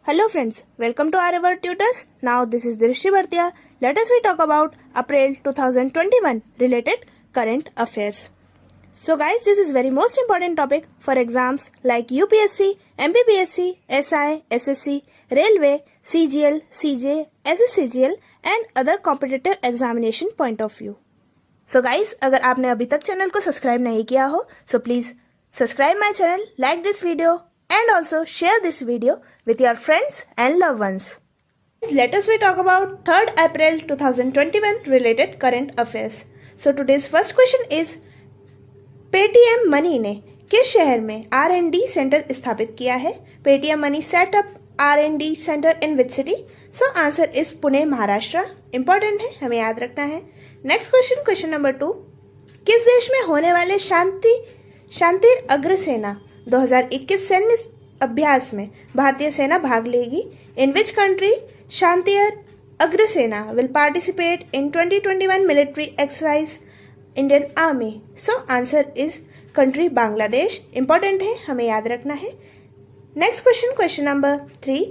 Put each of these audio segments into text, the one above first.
Hello friends, welcome to our Ever Tutors. Now this is Drishti Bhartiya. Let us we talk about April 2021 related current affairs. So guys, this is very most important topic for exams like UPSC, MPPSC, SI, SSC, Railway, CGL, CJ, SSCGL and other competitive examination point of view. So guys, अगर आपने अभी तक channel को subscribe नहीं किया हो, so please subscribe my channel, like this video and also share this video with your friends and loved ones. Let us we talk about 3rd April 2021 related current affairs. So today's first question is Paytm money ने किस शहर में R&D centre स्थापित किया है? Paytm money set up R&D centre in which city? So answer is Pune Maharashtra. Important है, हमें याद रखना है. Next question, question number 2. किस देश में होने वाले शांति अग्रसेना 2021 सैन्य अभ्यास में भारतीय सेना भाग लेगी? In which country Shanti Agrasena will participate in 2021 military exercise Indian army? So answer is country Bangladesh. Important है, हमें याद रखना है. Next question, question number 3.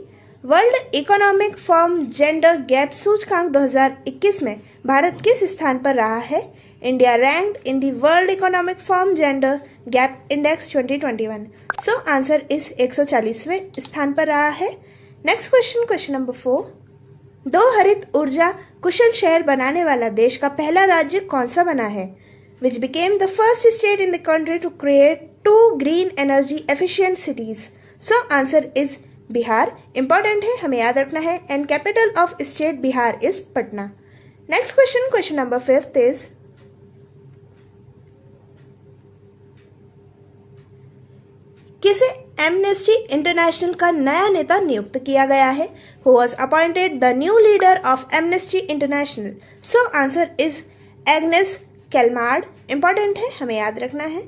World economic forum gender gap सूचकांक 2021 में भारत किस स्थान पर रहा है? India ranked in the world economic forum gender gap index 2021. So answer is 140वें स्थान पर रहा है. Next question, question number 4. 2 हरित ऊर्जा कुशल शहर बनाने वाला देश का पहला राज्य कौन सा बना है? Which became the first state in the country to create 2 green energy efficient cities? So answer is Bihar. Important है, हमें याद रखना है. And capital of state Bihar is Patna. Next question, question number 5 is किसे एमनेस्टी इंटरनेशनल का नया नेता नियुक्त किया गया है? Who was appointed the new leader of Amnesty International? So answer is Agnes Callamard. Important है, हमें याद रखना है.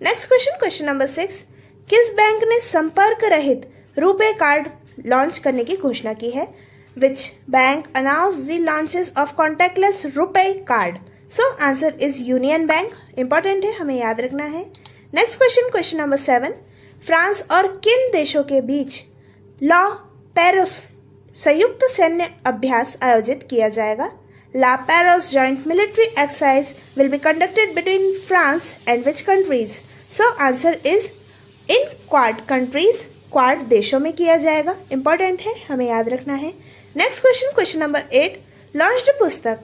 Next question, question number 6. किस बैंक ने संपर्क रहित रुपे कार्ड लॉन्च करने की घोषणा की है? Which bank announce the launches of contactless RuPay card? So answer is union bank. Important है, हमें याद रखना है. Next question, question number 7. France और किन देशों के बीच ला पेरोस संयुक्त सैन्य अभ्यास आयोजित किया जाएगा? La Perouse joint military exercise will be conducted between France and which countries? So answer is in Quad countries. Quad देशों में किया जाएगा. इंपॉर्टेंट है, हमें याद रखना है. Next question, question number 8. Launched पुस्तक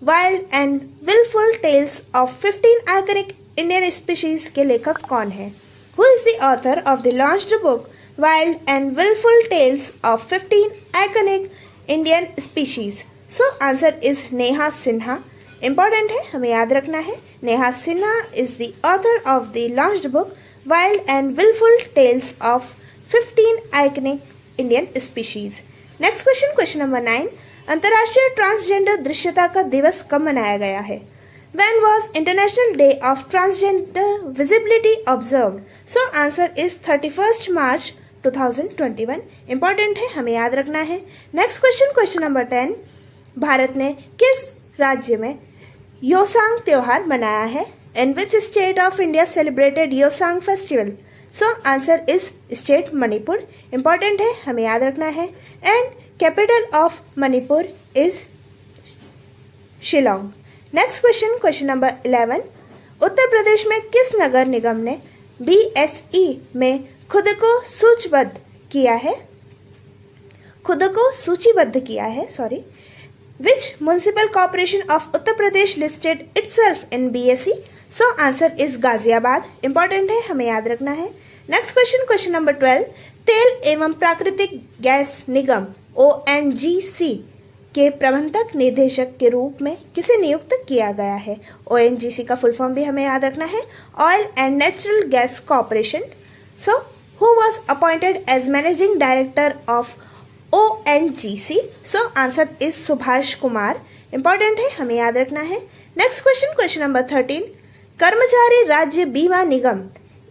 wild and wilful tales of 15 iconic Indian species के लेखक कौन है? Who is the author of the launched book Wild and Willful Tales of 15 Iconic Indian Species? So answer is Neha Sinha. Important है, हमें याद रखना है. Neha Sinha is the author of the launched book Wild and Willful Tales of 15 Iconic Indian Species. Next question, question number 9. अंतर्राष्ट्रीय transgender दृश्यता का दिवस कब मनाया गया है? When was International Day of Transgender Visibility observed? So answer is 31st March 2021. Important है, हमें याद रखना है. Next question, question number 10. Bharat ने किस राज्य में योसांग त्योहार मनाया है? In which state of India celebrated Yosang festival? So answer is state Manipur. Important है, हमें याद रखना है. And capital of Manipur is Shillong. Next question, question number 11. Uttar Pradesh में किस नगर निगम ने BSE में खुद को सूचीबद्ध किया है? Which municipal corporation of Uttar Pradesh listed itself in BSE? So answer is Ghaziabad. Important है, हमें याद रखना है. Next question, question number 12. तेल एवं प्राकृतिक गैस निगम ONGC के प्रबंधक निदेशक के रूप में किसे नियुक्त किया गया है? ONGC का फुल फॉर्म भी हमें याद रखना है, oil and natural gas corporation. So who was appointed as managing director of ONGC? So answer is Subhash Kumar. Important है, हमें याद रखना है. Next question, question number 13. कर्मचारी राज्य बीमा निगम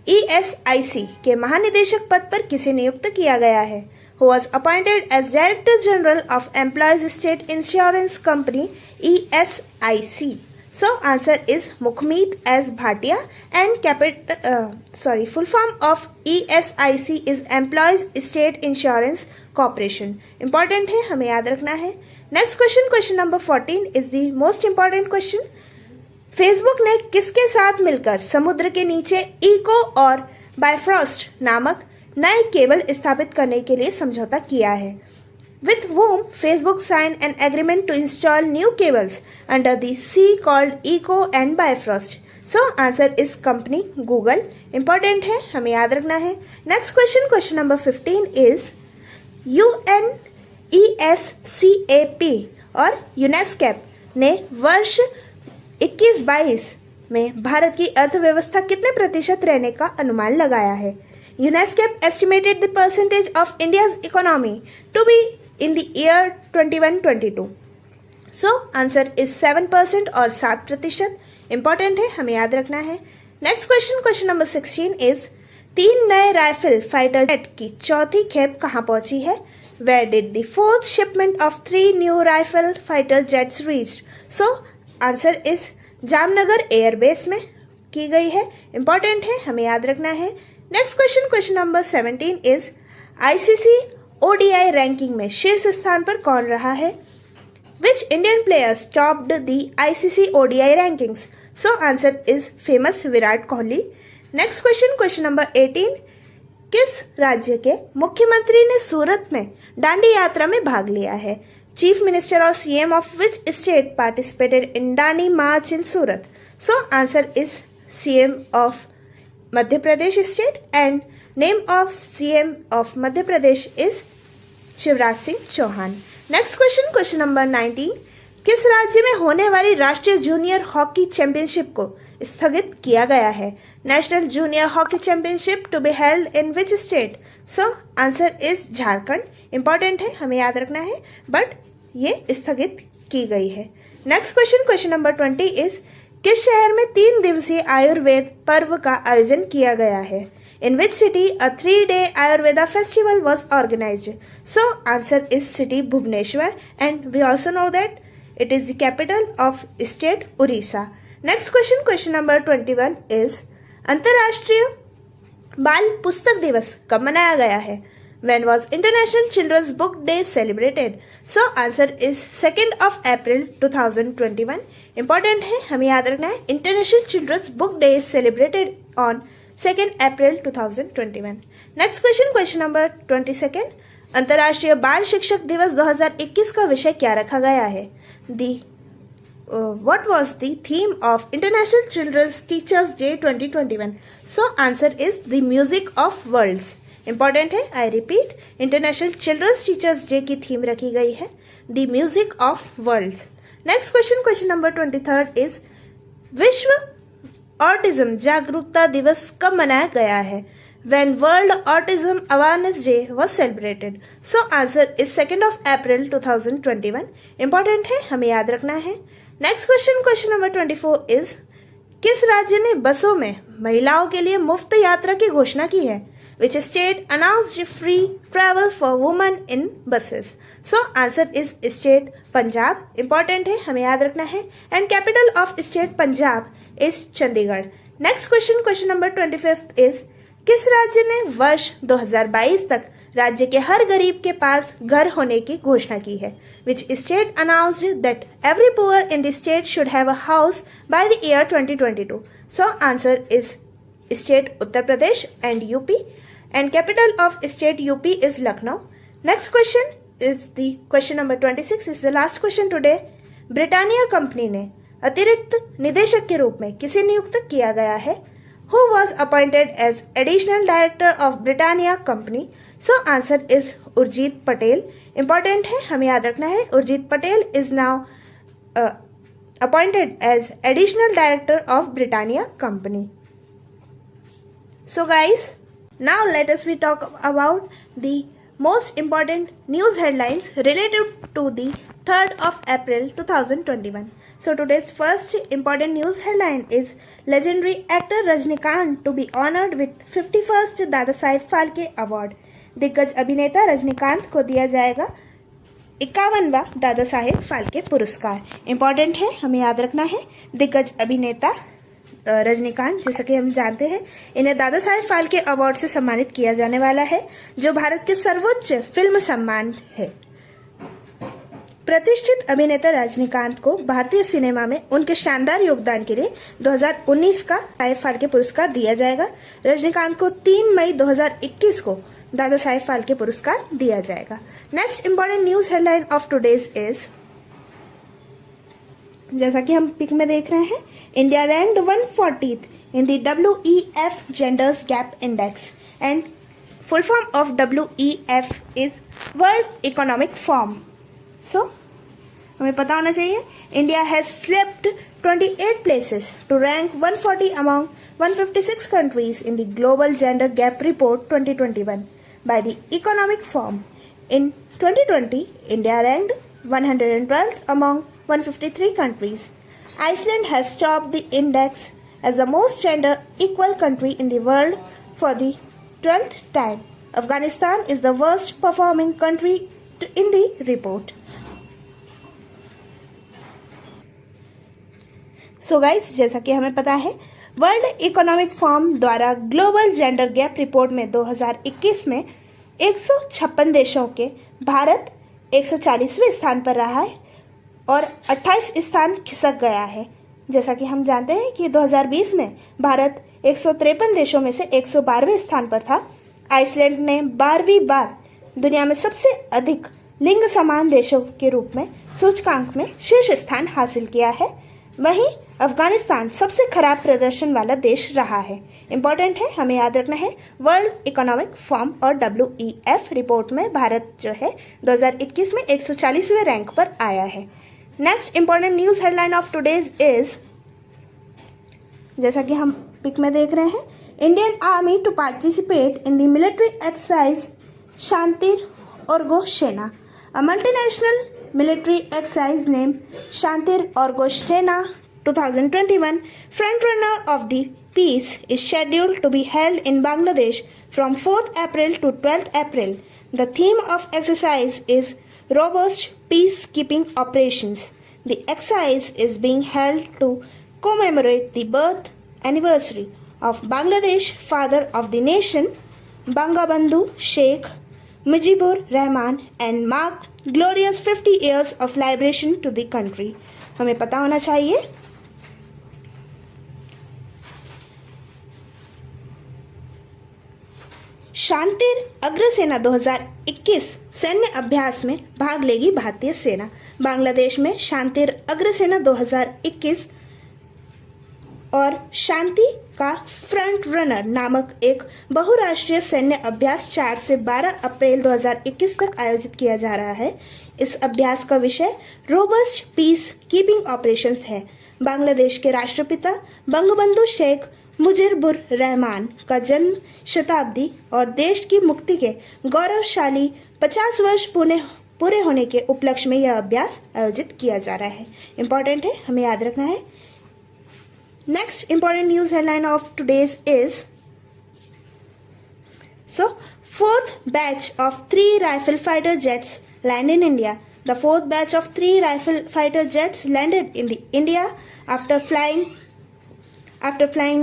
ESIC के महानिदेशक पद पर किसे नियुक्त किया गया है? Who was appointed as Director General of Employees State Insurance Company ESIC? So answer is Mukhmeet S. Bhatia and full form of ESIC is Employees State Insurance corporation. Important है, हमें याद रखना है। Next question, question number 14 is the most important question. Facebook ने किसके साथ मिलकर समुद्र के नीचे इको और बायफ्रॉस्ट नामक नए केबल स्थापित करने के लिए समझौता किया है? With whom Facebook signed an agreement to install new cables under the sea called Eco and Bifrost. So answer is company Google. Important है, हमें याद रखना है। Next question, question number 15 is UNESCAP और UNESCAP ने वर्ष 21-22 में भारत की अर्थव्यवस्था कितने प्रतिशत रहने का अनुमान लगाया है? UNESCAP estimated the percentage of India's economy to be in the year 21-22. So answer is 7% और 7%। इंपॉर्टेंट है, हमें याद रखना है। Next question, question number 16 is 3 नए राइफल फाइटर जेट की चौथी खेप कहाँ पहुंची है? Where did the fourth shipment of 3 new rifle fighter jets reached? So answer is Jamnagar airbase में की गई है। इंपॉर्टेंट है, हमें याद रखना है। Next question, question number 17 is ICC ODI ranking में शीर्ष स्थान पर कौन रहा है? Which Indian players topped the ICC ODI rankings? So answer is famous Virat Kohli. Next question, question number 18 किस राज्य के मुख्यमंत्री ने सूरत में दांडी यात्रा में भाग लिया है? चीफ मिनिस्टर और CM of which state participated in Dandi March in Surat? So answer is CM of Madhya Pradesh state and name of CM of Madhya Pradesh is Shivraj Singh Chauhan. Next question, question number 19 किस राज्य में होने वाली राष्ट्रीय junior hockey championship को स्थगित किया गया है? National junior hockey championship to be held in which state? So answer is Jharkhand. Important है, हमें याद रखना है, बट ये स्थगित की गई है। Next question, question number 20 is किस शहर में 3 दिवसीय आयुर्वेद पर्व का आयोजन किया गया है? In which city a 3-day Ayurveda festival was organized? So answer is city Bhubaneswar, and we also know that it is the capital of state Orissa. Next question, question number 21 is अंतर्राष्ट्रीय बाल पुस्तक दिवस कब मनाया गया है? When was International Children's Book Day celebrated? So answer is 2nd of April 2021. Important है, हमें याद रखना है। International Children's Book Day is celebrated on 2nd April 2021. Next question, question number 22. अंतर्राष्ट्रीय बाल शिक्षक दिवस 2021 का विषय क्या रखा गया है? What was the theme of International Children's Teachers Day 2021? So answer is the music of worlds. Important है, I repeat, International Children's Teachers Day की थीम रखी गई है the music of worlds. Next question, question number 23 is विश्व autism जागरूकता दिवस कब मनाया गया है? When World Autism Awareness Day was celebrated. So answer is 2nd of April 2021. Important है, हमें याद रखना है। Next question, question number 24 is किस राज्य ने बसों में महिलाओं के लिए मुफ्त यात्रा की घोषणा की है? Which state announced free travel for women in buses? So answer is state Punjab. Important है, हमें याद रखना है। And capital of state Punjab is Chandigarh. Next question, question number 25 is किस राज्य ने वर्ष 2022 तक राज्य के हर गरीब के पास घर होने की घोषणा की है? Which state announced that every poor in the state should have a house by the year 2022? So answer is state Uttar Pradesh and UP, and capital of state UP is Lucknow. Next question is the question number 26 is the last question today. Britannia company ने अतिरिक्त निदेशक के रूप में किसे नियुक्त किया गया है? Who was appointed as additional director of Britannia company? So answer is Urjit Patel. Important है, हमें याद रखना है। Urjit Patel is now appointed as additional director of Britannia company. So guys, now let us we talk about the most important news headlines related to the 3rd of April 2021. So today's first important news headline is legendary actor Rajnikant to be honored with 51st Dada Saheb Phalke award. दिग्गज अभिनेता रजनीकांत को दिया जाएगा 51वां दादा साहेब फाल्के पुरस्कार। Important है, हमें याद रखना है। दिग्गज अभिनेता रजनीकांत, जैसा कि हम जानते हैं, इन्हें दादा साहेब फाल्के अवार्ड से सम्मानित किया जाने वाला है, जो भारत के सर्वोच्च फिल्म सम्मान है। प्रतिष्ठित अभिनेता रजनीकांत को भारतीय सिनेमा में उनके शानदार योगदान के लिए 2019 का साहेब फाल्के पुरस्कार दिया जाएगा। रजनीकांत को 3 मई 2021 को दादा साहेब फाल्के पुरस्कार दिया जाएगा। Next important news headline of today's is, जैसा कि हम पिक में देख रहे हैं, India ranked 140th in the WEF genders gap index and full form of WEF is world economic forum. So हमें पता होना चाहिए, India has slipped 28 places to rank 140 among 156 countries in the Global Gender Gap Report 2021 by the Economic Forum. In 2020, India ranked 112th among 153 countries. Iceland has topped the index as the most gender equal country in the world for the 12th time. Afghanistan is the worst performing country in the report. So guys, जैसा कि हमें पता है, world economic forum द्वारा global gender gap report में 2021 में 156 देशों के भारत 140वें स्थान पर रहा है और 28 स्थान खिसक गया है। जैसा कि हम जानते हैं कि 2020 में भारत 153 देशों में से 112वें स्थान पर था। आइसलैंड ने 12वीं बार दुनिया में सबसे अधिक लिंग समान देशों के रूप में सूचकांक में शीर्ष स्थान हासिल किया है। वहीं अफगानिस्तान सबसे खराब प्रदर्शन वाला देश रहा है। इम्पोर्टेंट है, हमें याद रखना है, वर्ल्ड इकोनॉमिक फोरम और WEF रिपोर्ट में भारत जो है 2021 में 140वें रैंक पर आया है। Next important news headline of today's is, जैसा कि हम पिक में देख रहे हैं, Indian army to participate in the military exercise Shantir Ogrosena, a multinational military exercise named Shantir Orgoshena 2021 frontrunner of the peace is scheduled to be held in Bangladesh from 4th April to 12th April. The theme of exercise is robust peacekeeping operations. The exercise is being held to commemorate the birth anniversary of Bangladesh father of the nation Bangabandhu Sheikh Mujibur Rahman and mark glorious 50 years of liberation to the country. हमें पता होना चाहिए, शांतिर अग्रसेना 2021 सैन्य अभ्यास में भाग लेगी भारतीय सेना। बांग्लादेश में शांतिर अग्रसेना 2021 और शांति का फ्रंट रनर नामक एक बहुराष्ट्रीय सैन्य अभ्यास 4 से 12 अप्रैल 2021 तक आयोजित किया जा रहा है। इस अभ्यास का विषय रोबस्ट पीस कीपिंग ऑपरेशंस है। बांग्लादेश के राष्ट्रपिता बंगबंधु शेख मुजीबुर रहमान का जन्म शताब्दी और देश की मुक्ति के गौरवशाली 50 वर्ष पूरे होने के उपलक्ष्य में यह अभ्यास आयोजित किया जा रहा है। इम्पोर्टेंट है, हमें याद रखना है। Next important news headline of today's is, fourth batch of 3 rifle fighter jets land in India. The fourth batch of 3 rifle fighter jets landed in India after flying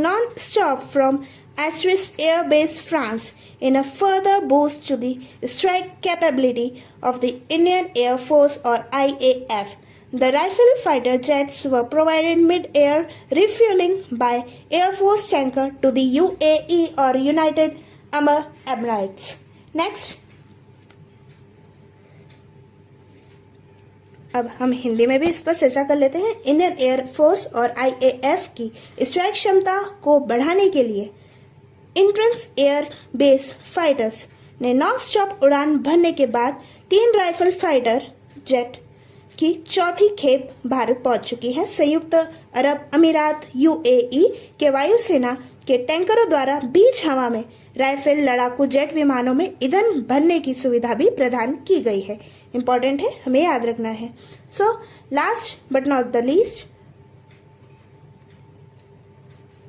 non-stop from Astris Air Base, France, in a further boost to the strike capability of the Indian Air Force or IAF. The rifle fighter jets were provided mid-air refueling by Air Force tanker to the UAE or United Arab Emirates. Next, अब हम हिंदी में भी इस पर चर्चा कर लेते हैं। इंडियन एयर फोर्स और IAF की स्ट्राइक क्षमता को बढ़ाने के लिए इंट्रेंस एयर बेस फाइटर्स ने नॉन स्टॉप उड़ान भरने के बाद 3 राइफल फाइटर जेट की चौथी खेप भारत पहुंच चुकी है। संयुक्त अरब अमीरात UAE के वायुसेना के टैंकरों द्वारा बीच हवा में राइफल लड़ाकू जेट विमानों में ईंधन भरने की सुविधा भी प्रदान की गई है। इंपॉर्टेंट है, हमें याद रखना है। So last but not the least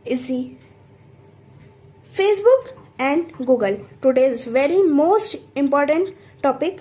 is the Facebook and Google. Today's very most important topic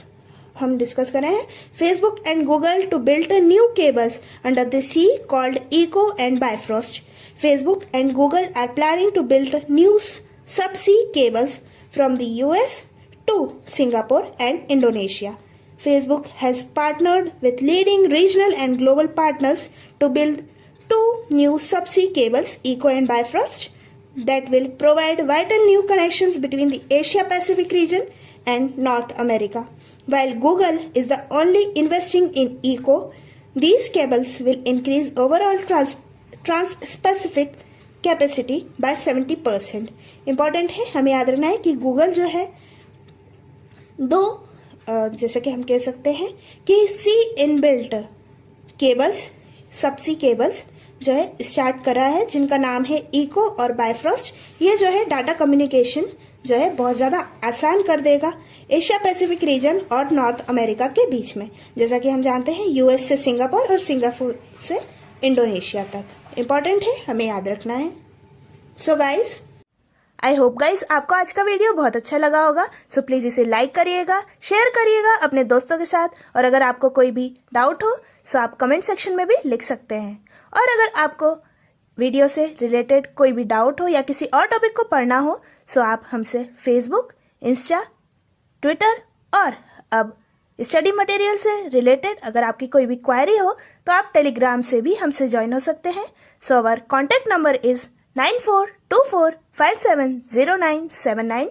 हम डिस्कस कर रहे हैं। Facebook and Google to build new cables under the sea called Echo and Bifrost. Facebook and Google are planning to build new subsea cables from the US to Singapore and Indonesia. Facebook has partnered with leading regional and global partners to build two new subsea cables, Echo and Bifrost, that will provide vital new connections between the Asia Pacific region and North America. While Google is the only investing in Echo, these cables will increase overall trans-Pacific capacity by 70%. Important है, हमें याद रखना है कि Google जो है दो जैसे कि हम कह सकते हैं कि सी इनबिल्ट केबल्स, सबसी केबल्स जो है स्टार्ट कर रहा है, जिनका नाम है इको और बायफ्रॉस्ट. ये जो है डाटा कम्युनिकेशन जो है बहुत ज़्यादा आसान कर देगा एशिया पैसिफिक रीजन और नॉर्थ अमेरिका के बीच में. जैसा कि हम जानते हैं यूएस से सिंगापुर और सिंगापुर से इंडोनेशिया तक. इम्पॉर्टेंट है, हमें याद रखना है. So guys, I hope guys आपको आज का वीडियो बहुत अच्छा लगा होगा. सो प्लीज़ इसे लाइक करिएगा, शेयर करिएगा अपने दोस्तों के साथ. और अगर आपको कोई भी डाउट हो सो आप कमेंट सेक्शन में भी लिख सकते हैं. और अगर आपको वीडियो से रिलेटेड कोई भी डाउट हो या किसी और टॉपिक को पढ़ना हो सो आप हमसे फेसबुक, इंस्टा, ट्विटर और अब स्टडी मटेरियल से रिलेटेड अगर आपकी कोई भी क्वेरी हो तो आप टेलीग्राम से भी हमसे ज्वाइन हो सकते हैं. So our contact number is 9424570979.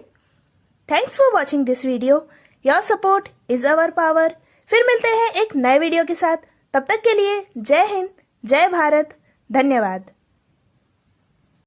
Thanks for watching this video. Your support is our power. फिर मिलते हैं एक नए वीडियो के साथ. तब तक के लिए जय हिंद, जय भारत, धन्यवाद.